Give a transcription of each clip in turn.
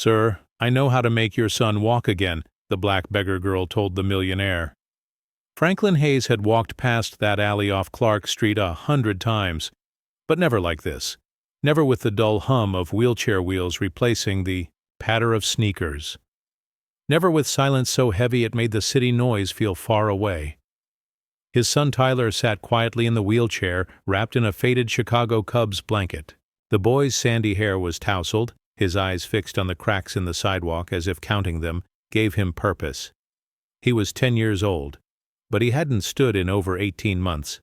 "Sir, I know how to make your son walk again," the black beggar girl told the millionaire. Franklin Hayes had walked past that alley off Clark Street 100 times, but never like this. Never with the dull hum of wheelchair wheels replacing the patter of sneakers. Never with silence so heavy it made the city noise feel far away. His son Tyler sat quietly in the wheelchair, wrapped in a faded Chicago Cubs blanket. The boy's sandy hair was tousled, his eyes fixed on the cracks in the sidewalk as if counting them gave him purpose. He was 10 years old, but he hadn't stood in over 18 months.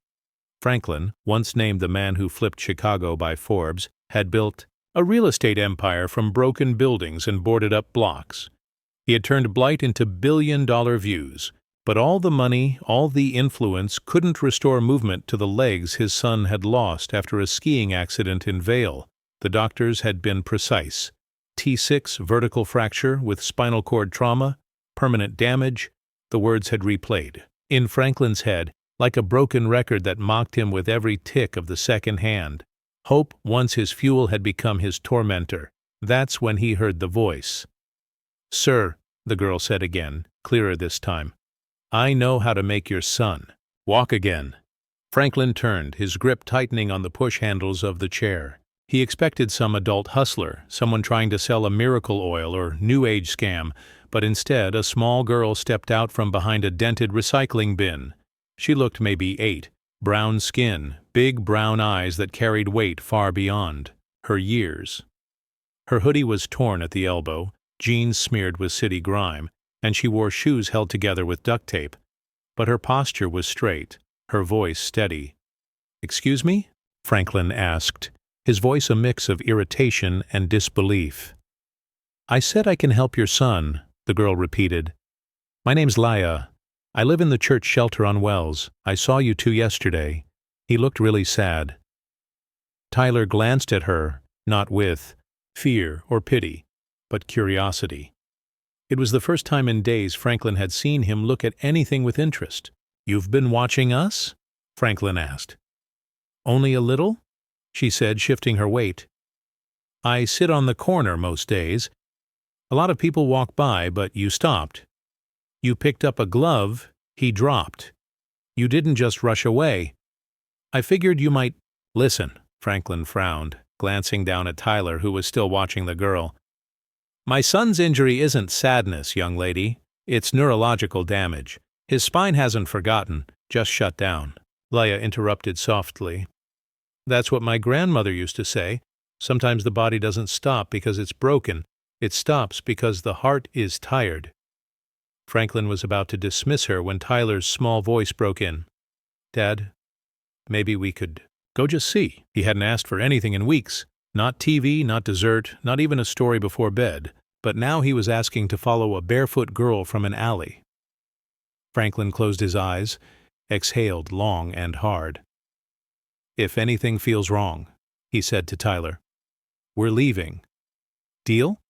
Franklin, once named the man who flipped Chicago by Forbes, had built a real estate empire from broken buildings and boarded-up blocks. He had turned blight into billion-dollar views, but all the money, all the influence couldn't restore movement to the legs his son had lost after a skiing accident in Vail. The doctors had been precise. T6 vertical fracture with spinal cord trauma, permanent damage, the words had replayed in Franklin's head, like a broken record that mocked him with every tick of the second hand. Hope, once his fuel, had become his tormentor. That's when he heard the voice. "Sir," the girl said again, clearer this time, "I know how to make your son walk again." Franklin turned, his grip tightening on the push handles of the chair. He expected some adult hustler, someone trying to sell a miracle oil or new age scam, but instead a small girl stepped out from behind a dented recycling bin. She looked maybe 8, brown skin, big brown eyes that carried weight far beyond her years. Her hoodie was torn at the elbow, jeans smeared with city grime, and she wore shoes held together with duct tape. But her posture was straight, her voice steady. "Excuse me?" Franklin asked, his voice a mix of irritation and disbelief. "I said I can help your son," the girl repeated. "My name's Laya. I live in the church shelter on Wells. I saw you two yesterday." He looked really sad. Tyler glanced at her, not with fear or pity, but curiosity. It was the first time in days Franklin had seen him look at anything with interest. "You've been watching us?" Franklin asked. "Only a little?" she said, shifting her weight. "I sit on the corner most days. A lot of people walk by, but you stopped. You picked up a glove he dropped. You didn't just rush away. I figured you might—" "Listen," Franklin frowned, glancing down at Tyler, who was still watching the girl. "My son's injury isn't sadness, young lady. It's neurological damage. His spine hasn't forgotten, just shut down." Laya interrupted softly. "That's what my grandmother used to say. Sometimes the body doesn't stop because it's broken. It stops because the heart is tired." Franklin was about to dismiss her when Tyler's small voice broke in. "Dad, maybe we could go just see." He hadn't asked for anything in weeks. Not TV, not dessert, not even a story before bed. But now he was asking to follow a barefoot girl from an alley. Franklin closed his eyes, exhaled long and hard. "If anything feels wrong," he said to Tyler, "we're leaving. Deal?"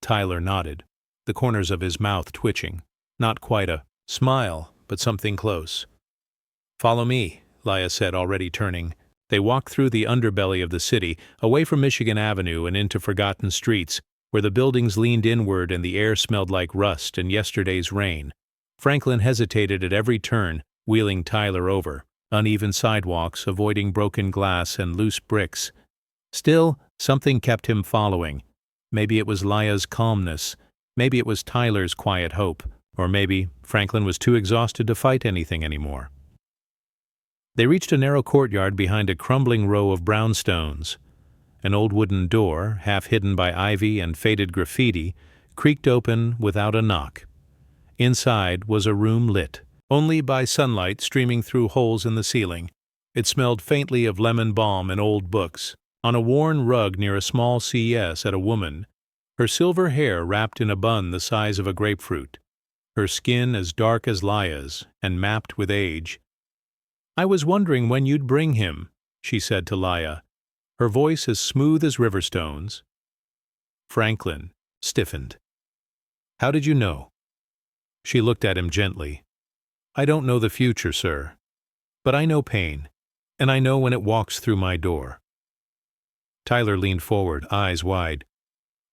Tyler nodded, the corners of his mouth twitching. Not quite a smile, but something close. "Follow me," Laya said, already turning. They walked through the underbelly of the city, away from Michigan Avenue and into forgotten streets, where the buildings leaned inward and the air smelled like rust and yesterday's rain. Franklin hesitated at every turn, wheeling Tyler over, uneven sidewalks, avoiding broken glass and loose bricks. Still, something kept him following. Maybe it was Laya's calmness, maybe it was Tyler's quiet hope, or maybe Franklin was too exhausted to fight anything anymore. They reached a narrow courtyard behind a crumbling row of brownstones. An old wooden door, half hidden by ivy and faded graffiti, creaked open without a knock. Inside was a room lit only by sunlight streaming through holes in the ceiling. It smelled faintly of lemon balm and old books. On a worn rug near a small CS sat a woman, her silver hair wrapped in a bun the size of a grapefruit, her skin as dark as Laya's and mapped with age. "I was wondering when you'd bring him," she said to Laya, her voice as smooth as river stones. Franklin stiffened. "How did you know?" She looked at him gently. "I don't know the future, sir. But I know pain, and I know when it walks through my door." Tyler leaned forward, eyes wide.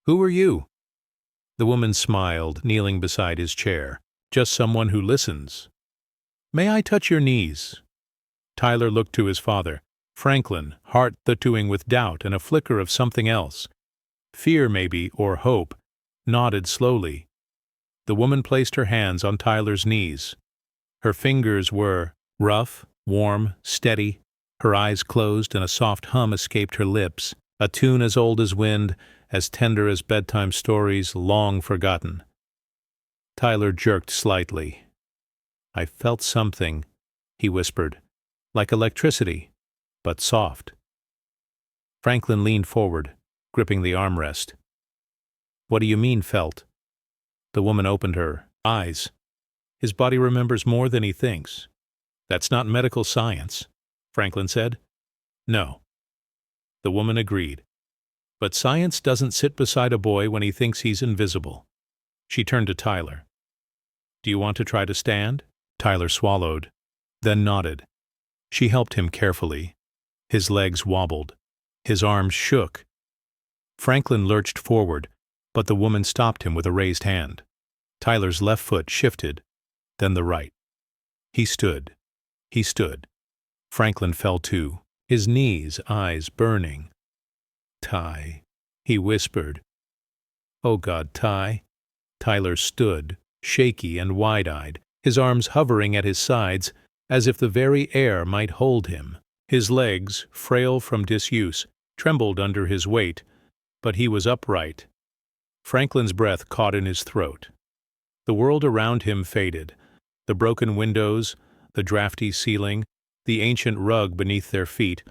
"Who are you?" The woman smiled, kneeling beside his chair. Just someone who listens. May I touch your knees? Tyler looked to his father. Franklin, heart tattooing with doubt and a flicker of something else. Fear, maybe, or hope, nodded slowly. The woman placed her hands on Tyler's knees. Her fingers were rough, warm, steady. Her eyes closed and a soft hum escaped her lips, a tune as old as wind, as tender as bedtime stories long forgotten. Tyler jerked slightly. I felt something, he whispered, like electricity, but soft. Franklin leaned forward, gripping the armrest. What do you mean, felt? The woman opened her eyes. His body remembers more than he thinks. That's not medical science, Franklin said. No. The woman agreed. But science doesn't sit beside a boy when he thinks he's invisible. She turned to Tyler. Do you want to try to stand? Tyler swallowed, then nodded. She helped him carefully. His legs wobbled. His arms shook. Franklin lurched forward, but the woman stopped him with a raised hand. Tyler's left foot shifted, then the right. He stood. He stood. Franklin fell too, his knees, eyes burning. Ty, he whispered. Oh God, Ty. Tyler stood, shaky and wide-eyed, his arms hovering at his sides as if the very air might hold him. His legs, frail from disuse, trembled under his weight, but he was upright. Franklin's breath caught in his throat. The world around him faded. The broken windows, the drafty ceiling, the ancient rug beneath their feet,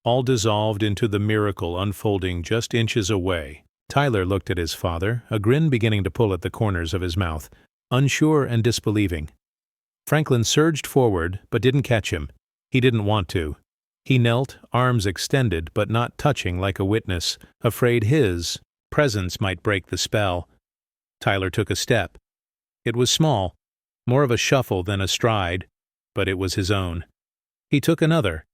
all dissolved into the miracle unfolding just inches away. Tyler looked at his father, a grin beginning to pull at the corners of his mouth, unsure and disbelieving. Franklin surged forward, but didn't catch him. He didn't want to. He knelt, arms extended, but not touching like a witness, afraid his presence might break the spell. Tyler took a step. It was small, more of a shuffle than a stride, but it was his own. He took another.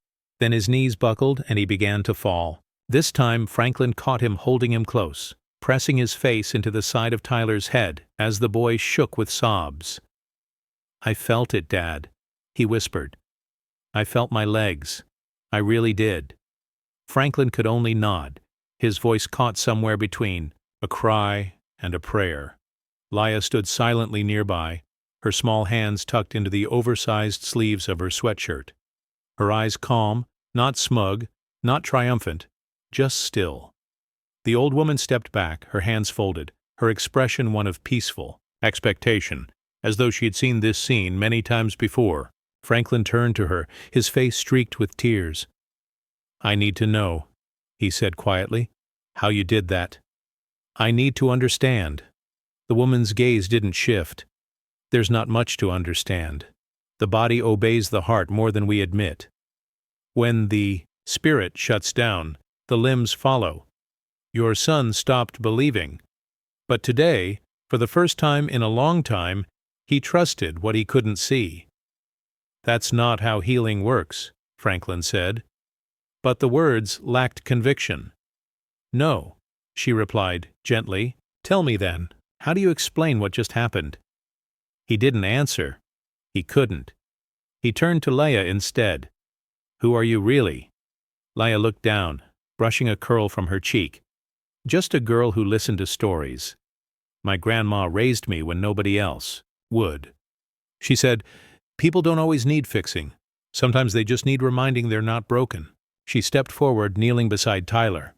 Then his knees buckled and he began to fall. This time Franklin caught him holding him close, pressing his face into the side of Tyler's head as the boy shook with sobs. I felt it, Dad, he whispered. I felt my legs. I really did. Franklin could only nod, his voice caught somewhere between a cry and a prayer. Leah stood silently nearby, her small hands tucked into the oversized sleeves of her sweatshirt. Her eyes calm, not smug, not triumphant, just still. The old woman stepped back, her hands folded, her expression one of peaceful expectation, as though she had seen this scene many times before. Franklin turned to her, his face streaked with tears. I need to know, he said quietly, how you did that. I need to understand. The woman's gaze didn't shift. There's not much to understand. The body obeys the heart more than we admit. When the spirit shuts down, the limbs follow. Your son stopped believing. But today, for the first time in a long time, he trusted what he couldn't see. That's not how healing works, Franklin said. But the words lacked conviction. No, she replied, gently. Tell me then, how do you explain what just happened? He didn't answer. He couldn't. He turned to Leah instead. Who are you really? Leah looked down, brushing a curl from her cheek. Just a girl who listened to stories. My grandma raised me when nobody else would. She said, people don't always need fixing. Sometimes they just need reminding they're not broken. She stepped forward, kneeling beside Tyler.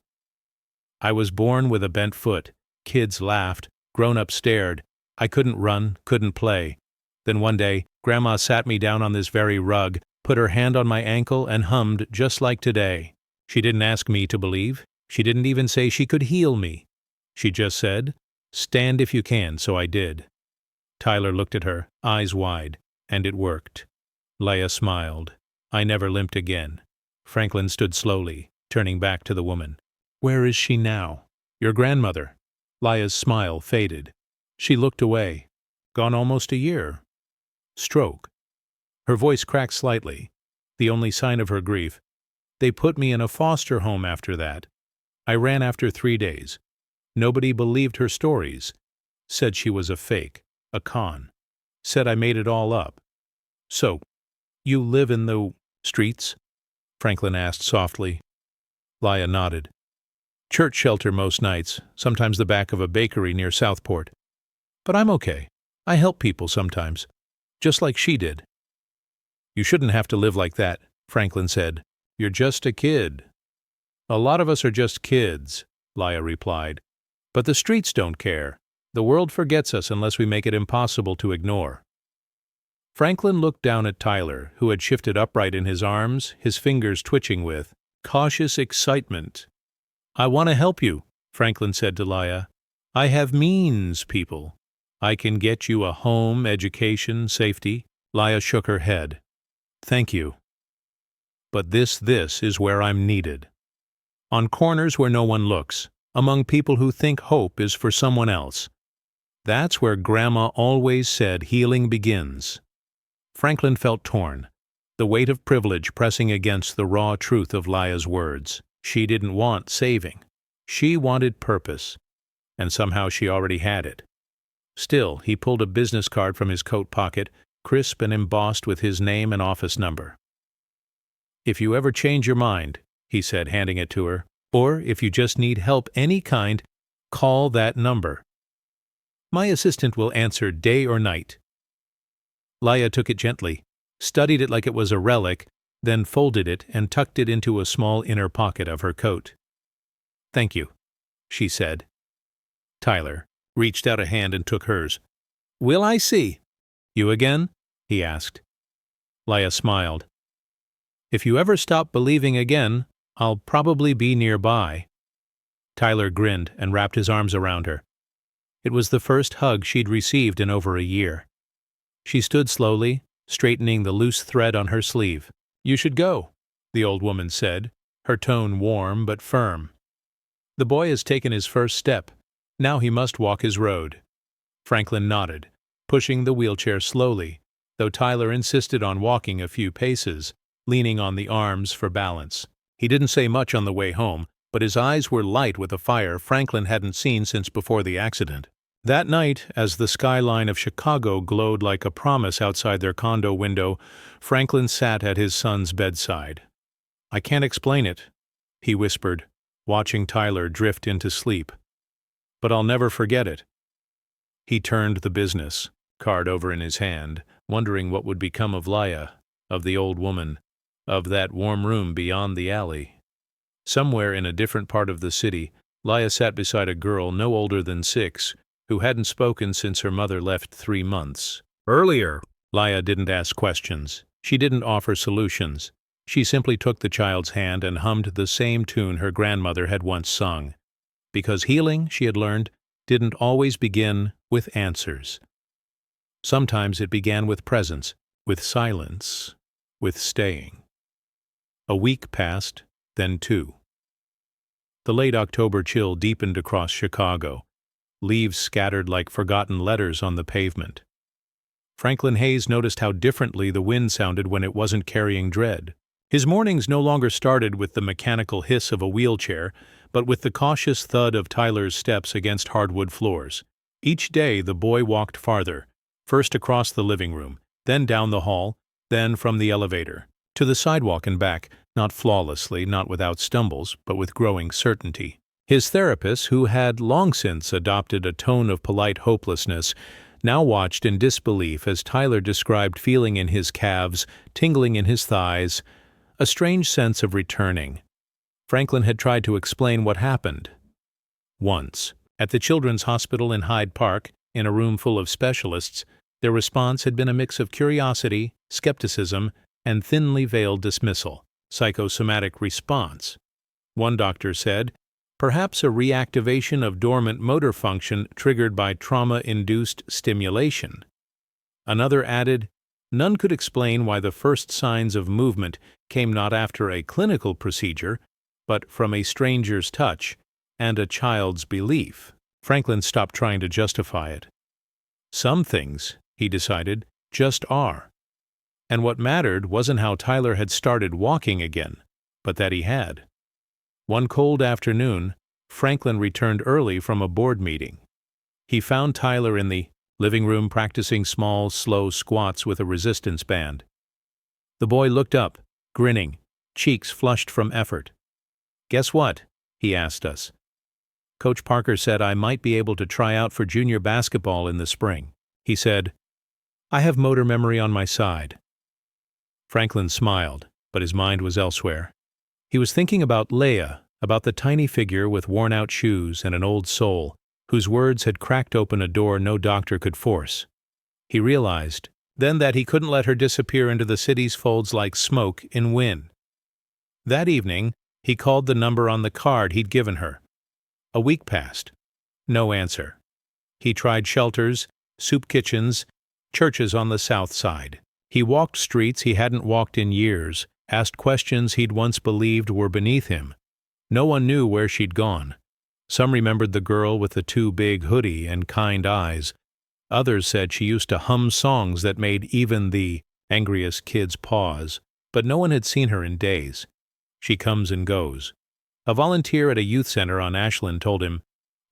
I was born with a bent foot. Kids laughed. Grown-ups stared. I couldn't run, couldn't play. Then one day, Grandma sat me down on this very rug, put her hand on my ankle and hummed just like today. She didn't ask me to believe. She didn't even say she could heal me. She just said, stand if you can, so I did. Tyler looked at her, eyes wide, and it worked. Leah smiled. I never limped again. Franklin stood slowly, turning back to the woman. Where is she now? Your grandmother. Leah's smile faded. She looked away. Gone almost a year. Stroke. Her voice cracked slightly, the only sign of her grief. They put me in a foster home after that. I ran after 3 days. Nobody believed her stories. Said she was a fake, a con. Said I made it all up. So, you live in the streets? Franklin asked softly. Laya nodded. Church shelter most nights, sometimes the back of a bakery near Southport. But I'm okay. I help people sometimes, just like she did. You shouldn't have to live like that, Franklin said. You're just a kid. A lot of us are just kids, Laya replied. But the streets don't care. The world forgets us unless we make it impossible to ignore. Franklin looked down at Tyler, who had shifted upright in his arms, his fingers twitching with cautious excitement. I want to help you, Franklin said to Laya. I have means, people. I can get you a home, education, safety. Laya shook her head. Thank you. But this is where I'm needed. On corners where no one looks, among people who think hope is for someone else. That's where Grandma always said healing begins. Franklin felt torn, the weight of privilege pressing against the raw truth of Laya's words. She didn't want saving. She wanted purpose, and somehow she already had it. Still, he pulled a business card from his coat pocket, crisp and embossed with his name and office number. If you ever change your mind, he said, handing it to her, or if you just need help any kind, call that number. My assistant will answer day or night. Laya took it gently, studied it like it was a relic, then folded it and tucked it into a small inner pocket of her coat. Thank you, she said. Tyler reached out a hand and took hers. Will I see? You again? He asked. Laya smiled. If you ever stop believing again, I'll probably be nearby. Tyler grinned and wrapped his arms around her. It was the first hug she'd received in over a year. She stood slowly, straightening the loose thread on her sleeve. You should go, the old woman said, her tone warm but firm. The boy has taken his first step. Now he must walk his road. Franklin nodded, pushing the wheelchair slowly, though Tyler insisted on walking a few paces, leaning on the arms for balance. He didn't say much on the way home, but his eyes were light with a fire Franklin hadn't seen since before the accident. That night, as the skyline of Chicago glowed like a promise outside their condo window, Franklin sat at his son's bedside. I can't explain it, he whispered, watching Tyler drift into sleep. But I'll never forget it. He turned the business card over in his hand, wondering what would become of Laya, of the old woman, of that warm room beyond the alley. Somewhere in a different part of the city, Laya sat beside a girl no older than 6, who hadn't spoken since her mother left 3 months. Earlier, Laya didn't ask questions. She didn't offer solutions. She simply took the child's hand and hummed the same tune her grandmother had once sung. Because healing, she had learned, didn't always begin with answers. Sometimes it began with presence, with silence, with staying. A week passed, then 2. The late October chill deepened across Chicago. Leaves scattered like forgotten letters on the pavement. Franklin Hayes noticed how differently the wind sounded when it wasn't carrying dread. His mornings no longer started with the mechanical hiss of a wheelchair, but with the cautious thud of Tyler's steps against hardwood floors. Each day the boy walked farther, first across the living room, then down the hall, then from the elevator, to the sidewalk and back, not flawlessly, not without stumbles, but with growing certainty. His therapist, who had long since adopted a tone of polite hopelessness, now watched in disbelief as Tyler described feeling in his calves, tingling in his thighs, a strange sense of returning. Franklin had tried to explain what happened. Once, at the Children's Hospital in Hyde Park, in a room full of specialists, their response had been a mix of curiosity, skepticism, and thinly veiled dismissal. Psychosomatic response. One doctor said, perhaps a reactivation of dormant motor function triggered by trauma-induced stimulation. Another added, none could explain why the first signs of movement came not after a clinical procedure, but from a stranger's touch and a child's belief. Franklin stopped trying to justify it. Some things, he decided, just are. And what mattered wasn't how Tyler had started walking again, but that he had. One cold afternoon, Franklin returned early from a board meeting. He found Tyler in the living room practicing small, slow squats with a resistance band. The boy looked up, grinning, cheeks flushed from effort. "Guess what?" he asked us. "Coach Parker said I might be able to try out for junior basketball in the spring." He said, "I have motor memory on my side." Franklin smiled, but his mind was elsewhere. He was thinking about Leia, about the tiny figure with worn-out shoes and an old soul, whose words had cracked open a door no doctor could force. He realized then that he couldn't let her disappear into the city's folds like smoke in wind. That evening, he called the number on the card he'd given her. A week passed. No answer. He tried shelters, soup kitchens, churches on the south side. He walked streets he hadn't walked in years, asked questions he'd once believed were beneath him. No one knew where she'd gone. Some remembered the girl with the too big hoodie and kind eyes. Others said she used to hum songs that made even the angriest kids pause, but no one had seen her in days. She comes and goes. A volunteer at a youth center on Ashland told him,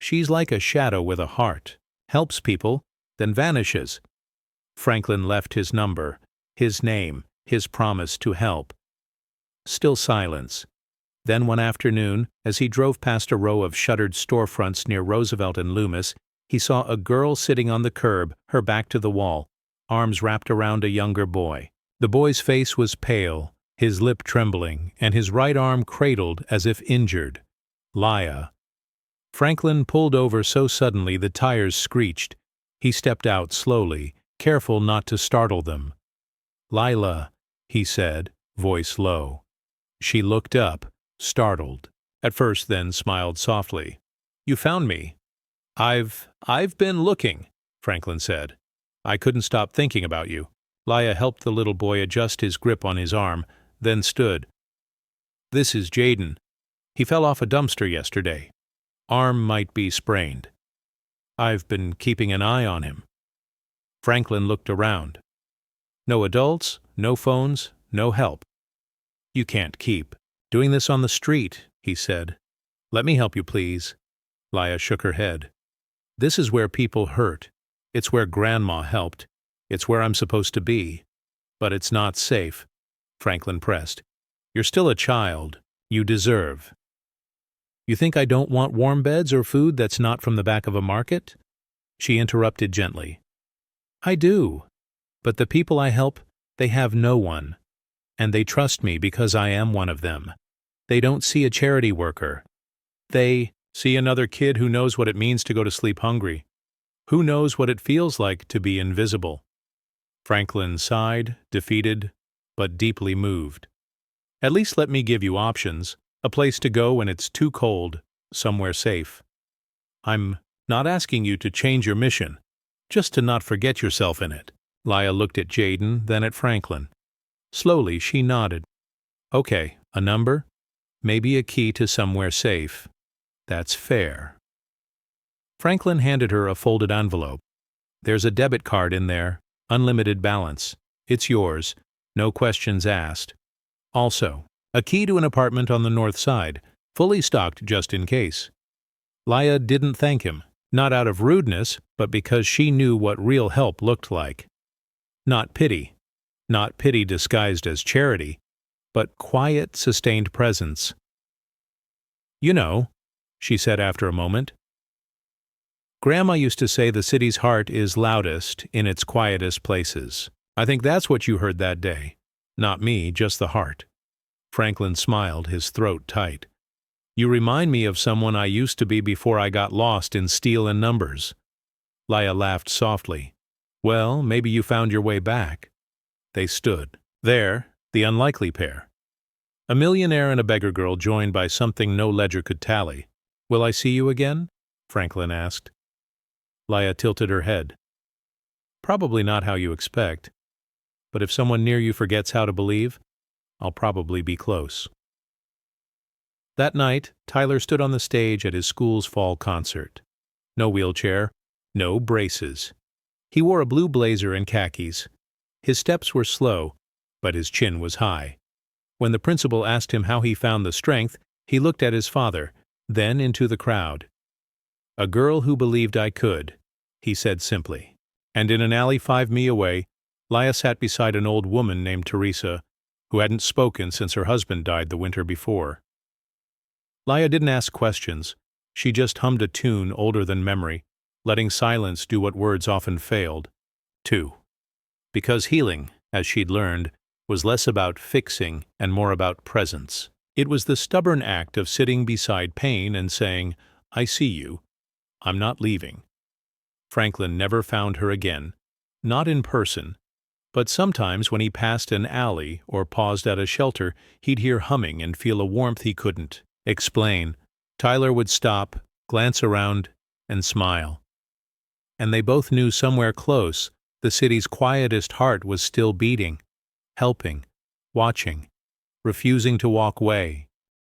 "She's like a shadow with a heart, helps people, then vanishes." Franklin left his number, his name, his promise to help. Still silence. Then one afternoon, as he drove past a row of shuttered storefronts near Roosevelt and Loomis, he saw a girl sitting on the curb, her back to the wall, arms wrapped around a younger boy. The boy's face was pale, his lip trembling, and his right arm cradled as if injured. Leia. Franklin pulled over so suddenly the tires screeched. He stepped out slowly, careful not to startle them. "Lila," he said, voice low. She looked up, startled. At first, then smiled softly. "You found me." I've been looking," Franklin said. "I couldn't stop thinking about you." Leia helped the little boy adjust his grip on his arm, then stood. "This is Jaden. He fell off a dumpster yesterday. Arm might be sprained. I've been keeping an eye on him." Franklin looked around. No adults, no phones, no help. "You can't keep doing this on the street," he said. "Let me help you, please." Leia shook her head. "This is where people hurt. It's where Grandma helped. It's where I'm supposed to be. But it's not safe," Franklin pressed. "You're still a child. You deserve." "You think I don't want warm beds or food that's not from the back of a market?" She interrupted gently. "I do. But the people I help, they have no one. And they trust me because I am one of them. They don't see a charity worker. They see another kid who knows what it means to go to sleep hungry, who knows what it feels like to be invisible." Franklin sighed, defeated, but deeply moved. "At least let me give you options, a place to go when it's too cold, somewhere safe. I'm not asking you to change your mission, just to not forget yourself in it." Leia looked at Jaden, then at Franklin. Slowly, she nodded. "Okay, a number? Maybe a key to somewhere safe. That's fair." Franklin handed her a folded envelope. "There's a debit card in there, unlimited balance. It's yours, no questions asked. Also, a key to an apartment on the north side, fully stocked just in case." Leia didn't thank him, not out of rudeness, but because she knew what real help looked like. Not pity disguised as charity, but quiet, sustained presence. "You know," she said after a moment, "Grandma used to say the city's heart is loudest in its quietest places. I think that's what you heard that day. Not me, just the heart." Franklin smiled, his throat tight. "You remind me of someone I used to be before I got lost in steel and numbers." Leia laughed softly. "Well, maybe you found your way back." They stood. There, the unlikely pair. A millionaire and a beggar girl joined by something no ledger could tally. "Will I see you again?" Franklin asked. Leia tilted her head. "Probably not how you expect. But if someone near you forgets how to believe, I'll probably be close." That night, Tyler stood on the stage at his school's fall concert. No wheelchair, no braces. He wore a blue blazer and khakis. His steps were slow, but his chin was high. When the principal asked him how he found the strength, he looked at his father, then into the crowd. "A girl who believed I could," he said simply. And in an alley 5 mi away, Laya sat beside an old woman named Teresa, who hadn't spoken since her husband died the winter before. Laya didn't ask questions. She just hummed a tune older than memory, letting silence do what words often failed. 2. Because healing, as she'd learned, was less about fixing and more about presence. It was the stubborn act of sitting beside pain and saying, "I see you. I'm not leaving." Franklin never found her again, not in person, but sometimes when he passed an alley or paused at a shelter, he'd hear humming and feel a warmth he couldn't explain. Tyler would stop, glance around, and smile. And they both knew somewhere close, the city's quietest heart was still beating, helping, watching, refusing to walk away.